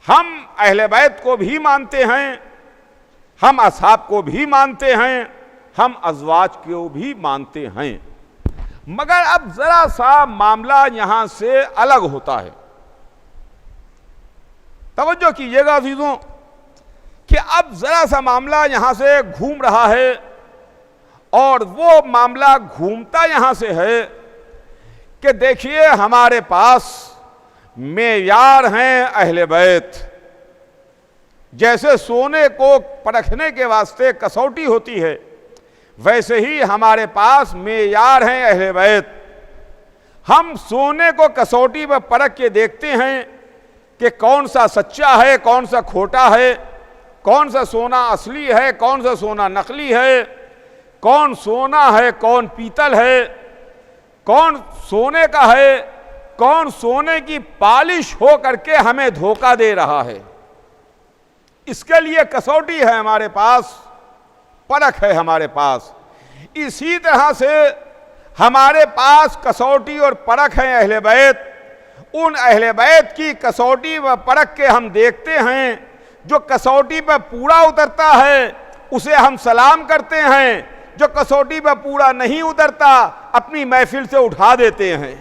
हम अहले बैत को भी मानते हैं, हम असहाब को भी मानते हैं, हम अज़वाज को भी मानते हैं, मगर अब जरा सा मामला यहां से अलग होता है। तवज्जो कीजिएगा अज़ीज़ों कि अब जरा सा मामला यहां से घूम रहा है, और वो मामला घूमता यहां से है कि देखिए हमारे पास मेयार हैं अहले बैत। जैसे सोने को परखने के वास्ते कसौटी होती है, वैसे ही हमारे पास मेयार हैं अहले बैत। हम सोने को कसौटी पर परख के देखते हैं कि कौन सा सच्चा है, कौन सा खोटा है, कौन सा सोना असली है, कौन सा सोना नकली है, कौन सोना है, कौन पीतल है, कौन सोने का है, कौन सोने की पालिश हो करके हमें धोखा दे रहा है। इसके लिए कसौटी है हमारे पास, परख है हमारे पास। इसी तरह से हमारे पास कसौटी और परख है अहले बैत। उन अहले बैत की कसौटी व परख के हम देखते हैं, जो कसौटी पर पूरा उतरता है उसे हम सलाम करते हैं, जो कसौटी पर पूरा नहीं उतरता अपनी महफिल से उठा देते हैं,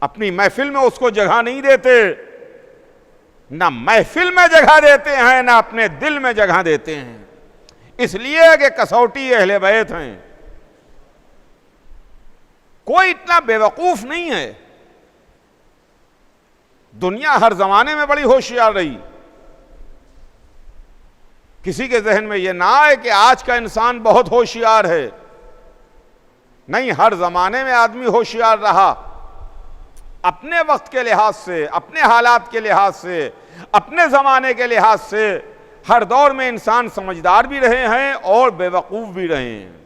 अपनी महफिल में उसको जगह नहीं देते। ना महफिल में जगह देते हैं, ना अपने दिल में जगह देते हैं, इसलिए कि कसौटी अहले बैत हैं। कोई इतना बेवकूफ नहीं है। दुनिया हर जमाने में बड़ी होशियार रही। किसी के जहन में यह ना आए कि आज का इंसान बहुत होशियार है। नहीं, हर जमाने में आदमी होशियार रहा, अपने वक्त के लिहाज से, अपने हालात के लिहाज से, अपने ज़माने के लिहाज से। हर दौर में इंसान समझदार भी रहे हैं और बेवकूफ़ भी रहे हैं।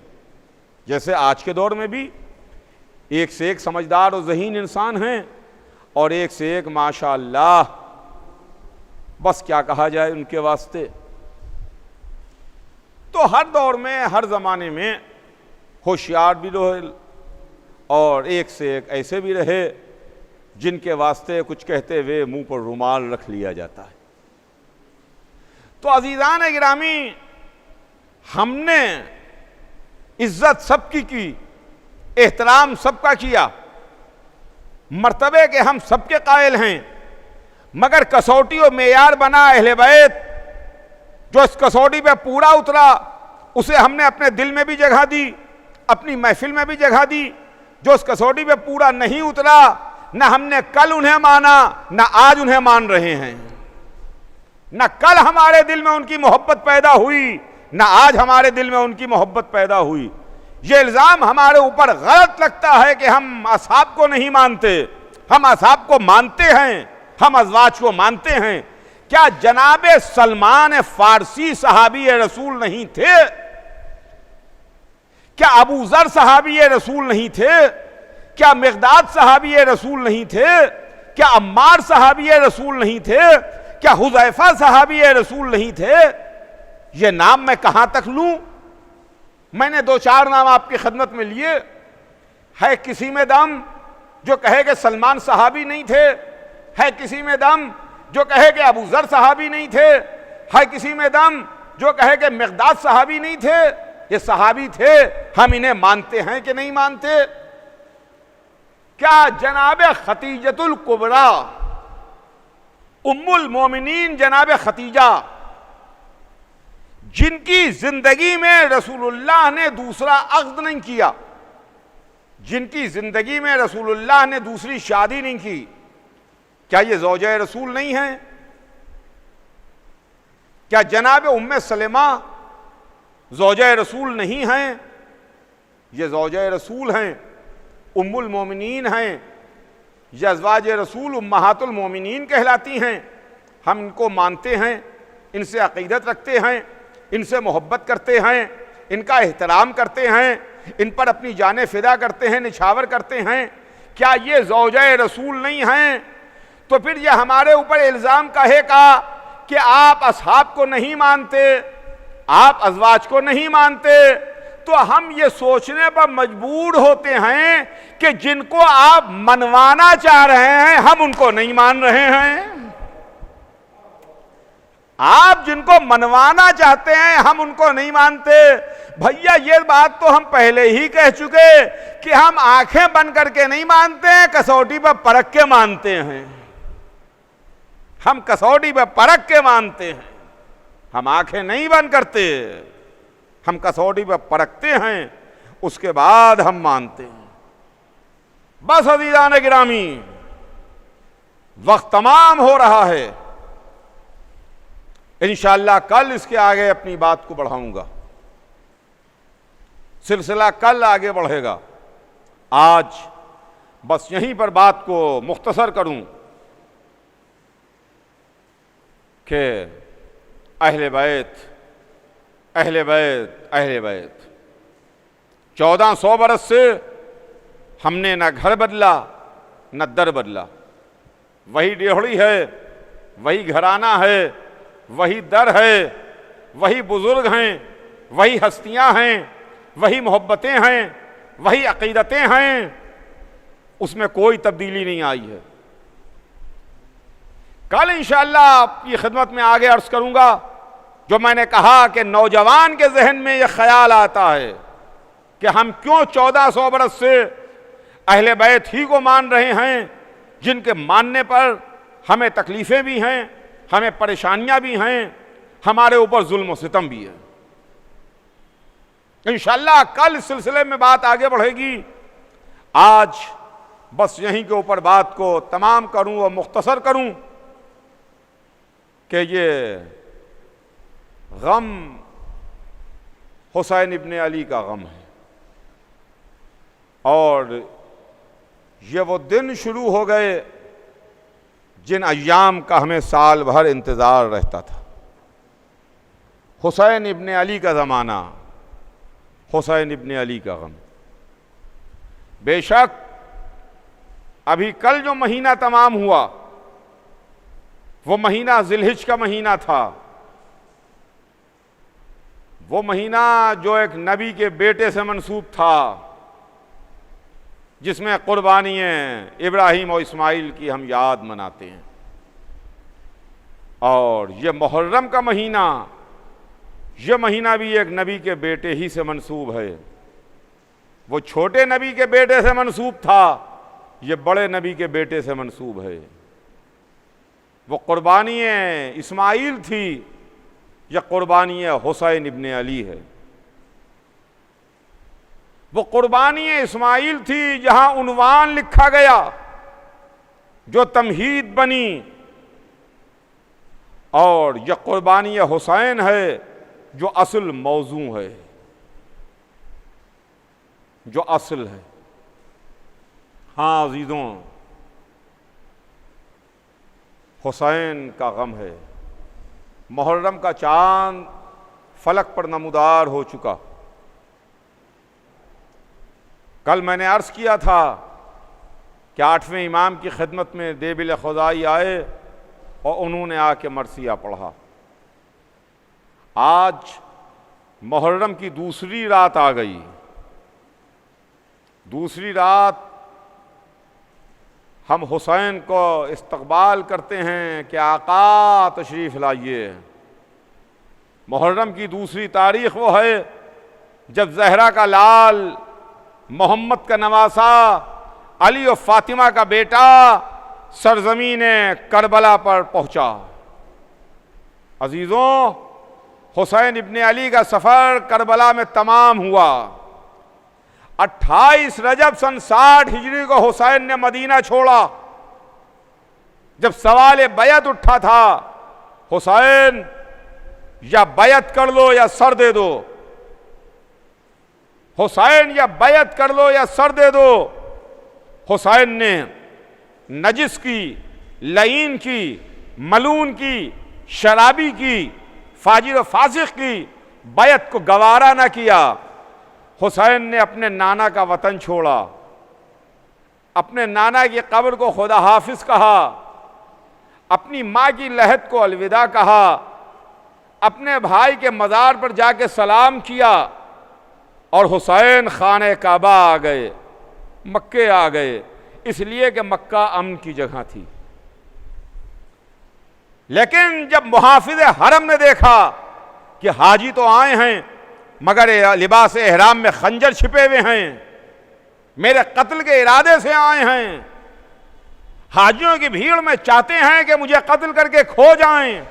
जैसे आज के दौर में भी एक से एक समझदार और ज़हीन इंसान हैं, और एक से एक माशाअल्लाह, बस क्या कहा जाए उनके वास्ते। तो हर दौर में, हर ज़माने में होशियार भी रहे और एक से एक ऐसे भी रहे जिनके वास्ते कुछ कहते हुए मुंह पर रुमाल रख लिया जाता है। तो अजीज़ान गिरामी, हमने इज्जत सबकी की, एहतराम सबका किया, मर्तबे के हम सबके कायल हैं, मगर कसौटी और मेयार बना अहले बैत। जो इस कसौटी पे पूरा उतरा उसे हमने अपने दिल में भी जगह दी, अपनी महफिल में भी जगह दी। जो इस कसौटी पे पूरा नहीं उतरा, न हमने कल उन्हें माना, न आज उन्हें मान रहे हैं। न कल हमारे दिल में उनकी मोहब्बत पैदा हुई, ना आज हमारे दिल में उनकी मोहब्बत पैदा हुई। ये इल्ज़ाम हमारे ऊपर गलत लगता है कि हम असहाब को नहीं मानते। हम असहाब को मानते हैं, हम अज़वाज को मानते हैं। क्या जनाब सलमान फारसी सहाबी रसूल नहीं थे? क्या अबू ज़र सहाबी रसूल नहीं थे? क्या मिक़दाद सहाबी रसूल नहीं थे? क्या अम्मार सहाबी रसूल नहीं थे? क्या हुज़ैफा सहाबी रसूल नहीं थे? ये नाम मैं कहां तक लूं? मैंने 2-4 नाम आपकी खिदमत में लिए। है किसी में दम जो कहे कि सलमान सहाबी नहीं थे? है किसी में दम जो कहे कि अबू ज़र सहाबी नहीं थे? है किसी में दम जो कहे कि मिक़दाद सहाबी नहीं थे? ये सहाबी थे, हम इन्हें मानते हैं कि नहीं मानते? क्या जनाब खतीजतुल कुबरा उम्मुल मोमिनीन जनाब खतीजा, जिनकी जिंदगी में रसूलुल्लाह ने दूसरा अक़्द नहीं किया, जिनकी जिंदगी में रसूलुल्लाह ने दूसरी शादी नहीं की, क्या ये ज़ौजा रसूल नहीं है? क्या जनाब उम्मे सलेमा ज़ौजा रसूल नहीं हैं? ये ज़ौजा रसूल हैं, उम्मुल मोमिनीन हैं। ये अज़वाज रसूल उम्महातुल मोमिनीन कहलाती हैं। हम इनको मानते हैं, इनसे अक़ीदत रखते हैं, इनसे मोहब्बत करते हैं, इनका एहतराम करते हैं, इन पर अपनी जानें फ़िदा करते हैं, निछावर करते हैं। क्या ये ज़ौजा रसूल नहीं हैं? तो फिर ये हमारे ऊपर इल्ज़ाम कहेगा कि आप असहाब को नहीं मानते, आप अज़वाज को नहीं मानते। तो हम ये सोचने पर मजबूर होते हैं कि जिनको आप मनवाना चाह रहे हैं हम उनको नहीं मान रहे हैं। आप जिनको मनवाना चाहते हैं हम उनको नहीं मानते। भैया ये बात तो हम पहले ही कह चुके कि हम आंखें बंद करके नहीं मानते हैं, कसौटी पर परख के मानते हैं। हम कसौटी पर परख के मानते हैं, हम आंखें नहीं बंद करते, हम कसौटी पर परखते हैं, उसके बाद हम मानते हैं। बस अज़ीज़ान गिरामी, वक्त तमाम हो रहा है। इंशाअल्लाह कल इसके आगे अपनी बात को बढ़ाऊंगा, सिलसिला कल आगे बढ़ेगा। आज बस यहीं पर बात को मुख्तसर करूं कि अहले बैत, अहले बैत, अहले बैत, 1400 बरस से हमने न घर बदला न दर बदला। वही डेहड़ी है, वही घराना है, वही दर है, वही बुजुर्ग हैं, वही हस्तियां हैं, वही मोहब्बतें हैं, वही अक़ीदतें हैं, उसमें कोई तब्दीली नहीं आई है। कल इंशाअल्लाह आपकी खिदमत में आगे अर्ज करूंगा जो मैंने कहा कि नौजवान के जहन में यह ख्याल आता है कि हम क्यों 1400 बरस से अहले बैत ही को मान रहे हैं, जिनके मानने पर हमें तकलीफ़ें भी हैं, हमें परेशानियां भी हैं, हमारे ऊपर जुल्म और सितम भी है। इंशाअल्लाह कल इस सिलसिले में बात आगे बढ़ेगी। आज बस यहीं के ऊपर बात को तमाम करूं और मुख्तसर करूं कि ये गम हुसैन इब्ने अली का गम है और ये वो दिन शुरू हो गए जिन अय्याम का हमें साल भर इंतज़ार रहता था। हुसैन इब्ने अली का ज़माना, हुसैन इब्ने अली का गम। बेशक अभी कल जो महीना तमाम हुआ वो महीना ज़िलहिज का महीना था, वो महीना जो एक नबी के बेटे से मंसूब था, जिसमें कुर्बानियाँ इब्राहीम और इस्माइल की हम याद मनाते हैं। और ये मुहर्रम का महीना, यह महीना भी एक नबी के बेटे ही से मंसूब है। वो छोटे नबी के बेटे से मंसूब था, ये बड़े नबी के बेटे से मंसूब है। वो कुर्बानियाँ इस्माइल थी, यह कुर्बानियाँ हुसैन इब्ने अली है। वो कुर्बानियाँ इस्माइल थी जहां उन्वान लिखा गया, जो तमहीद बनी, और यह कुर्बानियाँ हुसैन है जो असल मौजू है, जो असल है। हाँ अजीजों, हुसैन का गम है। मुहर्रम का चांद फलक पर नमूदार हो चुका। कल मैंने अर्ज किया था कि 8वें इमाम की खिदमत में देबिल खुदाई आए और उन्होंने आके मरसिया पढ़ा। आज मुहर्रम की दूसरी रात आ गई। दूसरी रात हम हुसैन को इस्तकबाल करते हैं कि आका तशरीफ़ लाइए। मुहर्रम की दूसरी तारीख वो है जब ज़हरा का लाल, मोहम्मद का नवासा, अली और फातिमा का बेटा सरजमीन करबला पर पहुंचा। अजीज़ों, हुसैन इब्ने अली का सफ़र करबला में तमाम हुआ। 28 रजब सन 60 हिजरी को हुसैन ने मदीना छोड़ा। जब सवाल बैत उठा था, हुसैन या बैत कर लो या सर दे दो, हुसैन या बैत कर लो या सर दे दो, हुसैन ने नजिस की, लईन की, मलून की, शराबी की, फाजिर व फासिक की बैत को गवारा न किया। हुसैन ने अपने नाना का वतन छोड़ा, अपने नाना की कब्र को खुदा हाफिज कहा, अपनी माँ की लहद को अलविदा कहा, अपने भाई के मज़ार पर जाके सलाम किया और हुसैन खाने काबा आ गए, मक्के आ गए, इसलिए कि मक्का अमन की जगह थी। लेकिन जब मुहाफिज हरम ने देखा कि हाजी तो आए हैं मगर लिबास एहराम में खंजर छिपे हुए हैं, मेरे कत्ल के इरादे से आए हैं, हाजियों की भीड़ में चाहते हैं कि मुझे कत्ल करके खो जाएं,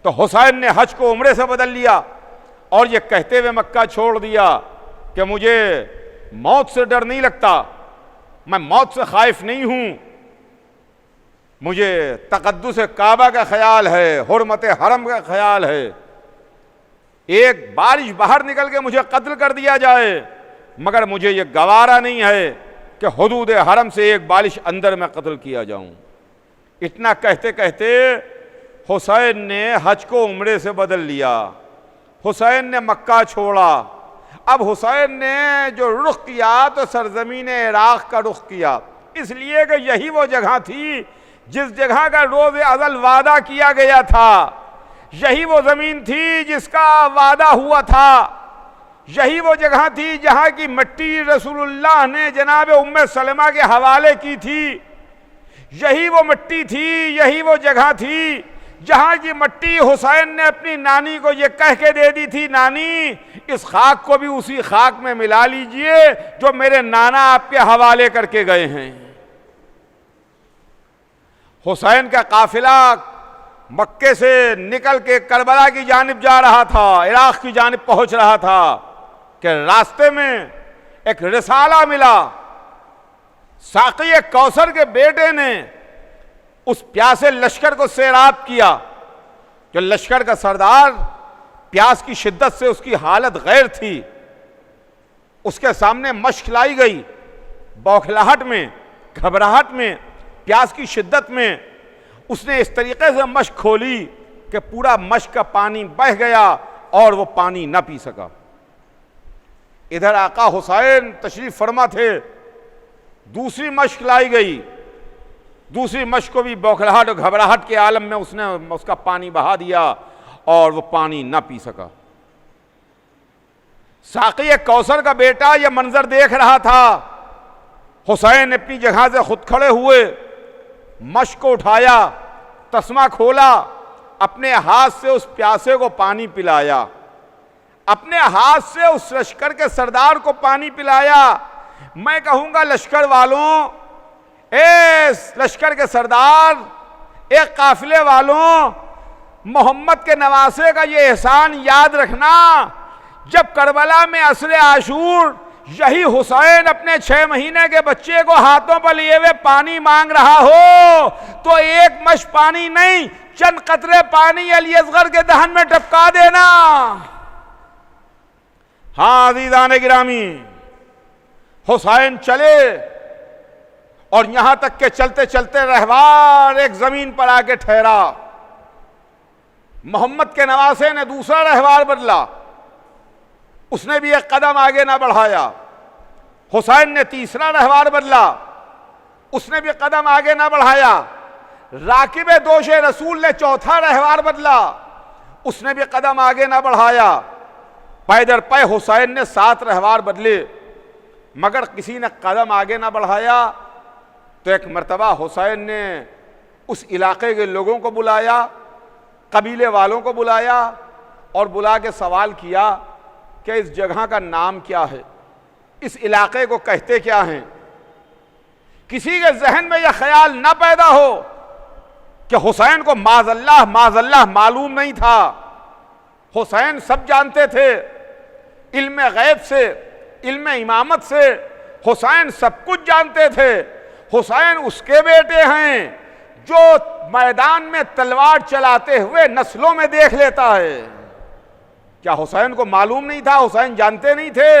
तो हुसैन ने हज को उम्रे से बदल लिया और ये कहते हुए मक्का छोड़ दिया कि मुझे मौत से डर नहीं लगता, मैं मौत से खाइफ नहीं हूं, मुझे तक़द्दुस काबा का ख्याल है, हुर्मत हरम का ख्याल है। एक बारिश बाहर निकल के मुझे कत्ल कर दिया जाए मगर मुझे ये गवारा नहीं है कि हुदूद हरम से एक बारिश अंदर में कत्ल किया जाऊं। इतना कहते कहते हुसैन ने हज को उम्रे से बदल लिया, हुसैन ने मक्का छोड़ा। अब हुसैन ने जो रुख किया तो सरजमीन इराक़ का रुख किया, इसलिए कि यही वो जगह थी जिस जगह का रोज़ अज़ल वादा किया गया था, यही वो ज़मीन थी जिसका वादा हुआ था, यही वो जगह थी जहाँ की मिट्टी रसूलुल्लाह ने जनाब उम्मे सलमा के हवाले की थी, यही वो मिट्टी थी, यही वो जगह थी जहाँ की मिट्टी हुसैन ने अपनी नानी को ये कह के दे दी थी, नानी इस खाक को भी उसी खाक में मिला लीजिए जो मेरे नाना आपके हवाले करके गए हैं। हुसैन का काफिला मक्के से निकल के करबला की जानिब जा रहा था, इराक़ की जानिब पहुंच रहा था कि रास्ते में एक रिसाला मिला। साक़ी कौसर के बेटे ने उस प्यासे लश्कर को सैराब किया। जो लश्कर का सरदार, प्यास की शिद्दत से उसकी हालत गैर थी, उसके सामने मश्क लाई गई। बौखलाहट में, घबराहट में, प्यास की शिद्दत में उसने इस तरीके से मश्क खोली कि पूरा मश्क का पानी बह गया और वो पानी न पी सका। इधर आका हुसैन तशरीफ फरमा थे, दूसरी मश्क लाई गई, दूसरी मश्क को भी बौखलाहट और घबराहट के आलम में उसने उसका पानी बहा दिया और वो पानी न पी सका। साक़ी कौसर का बेटा यह मंजर देख रहा था। हुसैन अपनी जगह से खुद खड़े हुए, मश्क को उठाया, तस्मा खोला, अपने हाथ से उस प्यासे को पानी पिलाया, अपने हाथ से उस लश्कर के सरदार को पानी पिलाया। मैं कहूंगा लश्कर वालों, ए लश्कर के सरदार, एक काफिले वालों, मोहम्मद के नवासे का ये एहसान याद रखना, जब करबला में असरे आशूर यही हुसैन अपने 6 महीने के बच्चे को हाथों पर लिए हुए पानी मांग रहा हो तो एक मश पानी नहीं चंद कतरे पानी अली असगर के दहन में टपका देना। हाँ अज़ीज़ान गिरामी, हुसैन चले और यहां तक के चलते चलते रहवार एक जमीन पर आके ठहरा। मोहम्मद के नवासे ने दूसरा रहवार बदला, उसने भी एक कदम आगे ना बढ़ाया। हुसैन ने तीसरा रहवार बदला, उसने भी कदम आगे ना बढ़ाया। राकिब दोशे रसूल ने चौथा रहवार बदला, उसने भी कदम आगे ना बढ़ाया। पैदर पे हुसैन ने 7 रहवार बदले, मगर किसी ने कदम आगे ना बढ़ाया। तो एक मर्तबा हुसैन ने उस इलाके के लोगों को बुलाया, कबीले वालों को बुलाया और बुला के सवाल किया कि इस जगह का नाम क्या है, इस इलाके को कहते क्या हैं। किसी के जहन में यह ख्याल ना पैदा हो कि हुसैन को माज़अल्लाह मालूम नहीं था। हुसैन सब जानते थे, इल्म गैब से, इल्म इमामत से हुसैन सब कुछ जानते थे। हुसैन उसके बेटे हैं जो मैदान में तलवार चलाते हुए नस्लों में देख लेता है। क्या हुसैन को मालूम नहीं था? हुसैन जानते नहीं थे?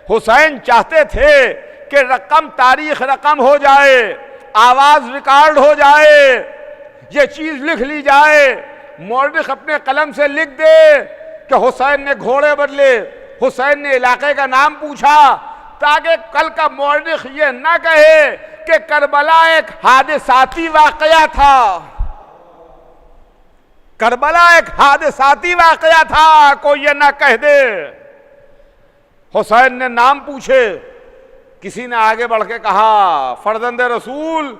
हुसैन चाहते थे कि रकम तारीख रकम हो जाए, आवाज रिकॉर्ड हो जाए, ये चीज लिख ली जाए, मौरख अपने कलम से लिख दे कि हुसैन ने घोड़े बदले, हुसैन ने इलाके का नाम पूछा, ताकि कल का मौरख ये ना कहे कि करबला एक हादसाती वाकया था। करबला एक हादसाती वाकया था, कोई ये ना कह दे। हुसैन ने नाम पूछे, किसी ने आगे बढ़ के कहा फर्जंद रसूल,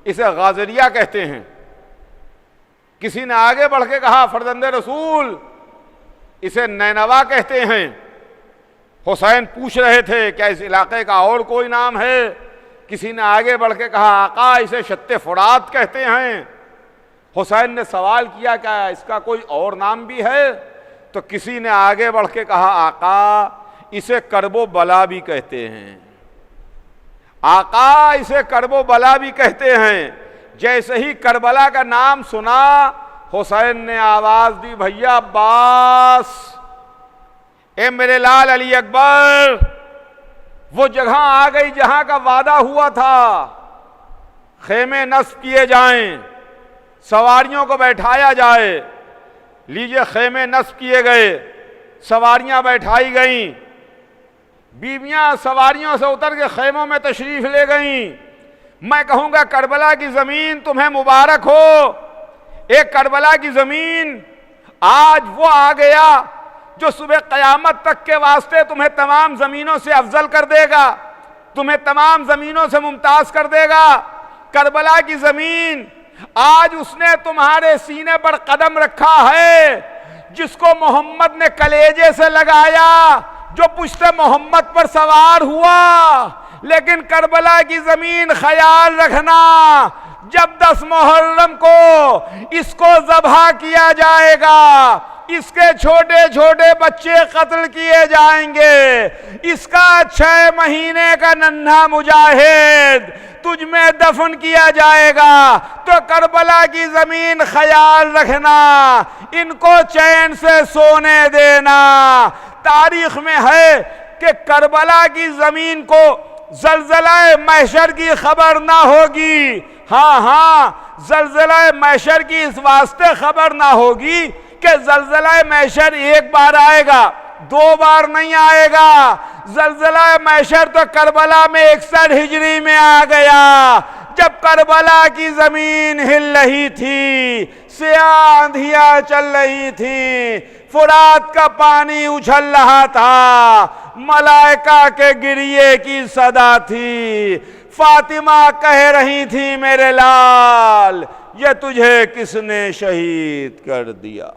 इसे गाजरिया कहते हैं। किसी ने आगे बढ़ के कहा फर्जंद रसूल, इसे नैनवा कहते हैं। हुसैन पूछ रहे थे क्या इस इलाके का और कोई नाम है? किसी ने आगे बढ़ के कहा आका, इसे शत्ते फुरात कहते हैं। हुसैन ने सवाल किया क्या इसका कोई और नाम भी है? तो किसी ने आगे बढ़ के कहा आका, इसे करबो बला भी कहते हैं। आका, इसे करबो बला भी कहते हैं। जैसे ही करबला का नाम सुना, हुसैन ने आवाज दी, भैया अब्बास, ए मेरे लाल अली अकबर, वो जगह आ गई जहां का वादा हुआ था। खेमे नस्ब किए जाएं, सवारियों को बैठाया जाए। लीजिए खेमे नस्ब किए गए, सवारियां बैठाई गईं, बीवियां सवारियों से उतर के खेमों में तशरीफ ले गईं। मैं कहूंगा करबला की जमीन तुम्हें मुबारक हो। एक करबला की जमीन आज वो आ गया जो सुबह कयामत तक के वास्ते तुम्हें तमाम जमीनों से अफजल कर देगा, तुम्हें तमाम जमीनों से मुमताज कर देगा। करबला की जमीन आज उसने तुम्हारे सीने पर कदम रखा है, जिसको मोहम्मद ने कलेजे से लगाया, जो पुश्ते मोहम्मद पर सवार हुआ। लेकिन करबला की जमीन ख्याल रखना, जब 10 मुहर्रम को इसको ज़ब्हा किया जाएगा, इसके छोटे छोटे बच्चे कत्ल किए जाएंगे, इसका 6 महीने का नन्हा मुजाहिद तुझ में दफन किया जाएगा। तो करबला की जमीन ख्याल रखना, इनको चैन से सोने देना। तारीख में है कि करबला की जमीन को ज़लज़ला महशर की खबर ना होगी। हाँ, ज़लज़ला महशर की इस वास्ते खबर ना होगी कि ज़लज़ला महशर एक बार आएगा, 2 बार नहीं आएगा। ज़लज़ला महशर तो करबला में 61 हिजरी में आ गया, जब करबला की जमीन हिल रही थी, सियाह आंधियां चल रही थी, फुरात का पानी उछल रहा था, मलाइका के गिरिए की सदा थी। फातिमा कह रही थी मेरे लाल, ये तुझे किसने शहीद कर दिया।